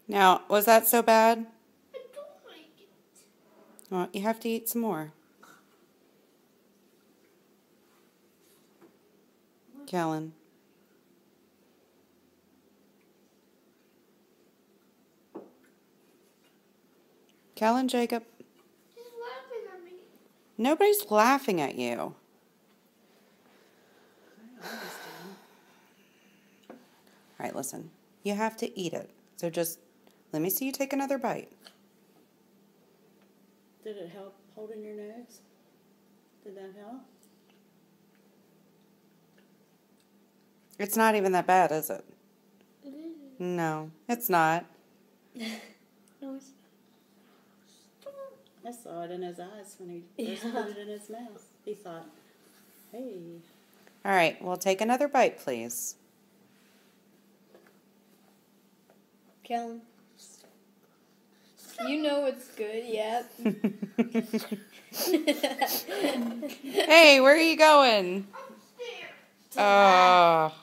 Now, was that so bad? I don't like it. Well, you have to eat some more. Kellen. Kellen, Jacob. He's laughing at me. Nobody's laughing at you. All right, listen. You have to eat it. So just let me see you take another bite. Did it help holding your nose? Did that help? It's not even that bad, is it? It is. No, it's not. No, it's not. I saw it in his eyes when he first put it in his mouth. He thought, hey. All right, well, take another bite, please. Kellen. You know it's good, yep. Hey, where are you going? Upstairs. Oh.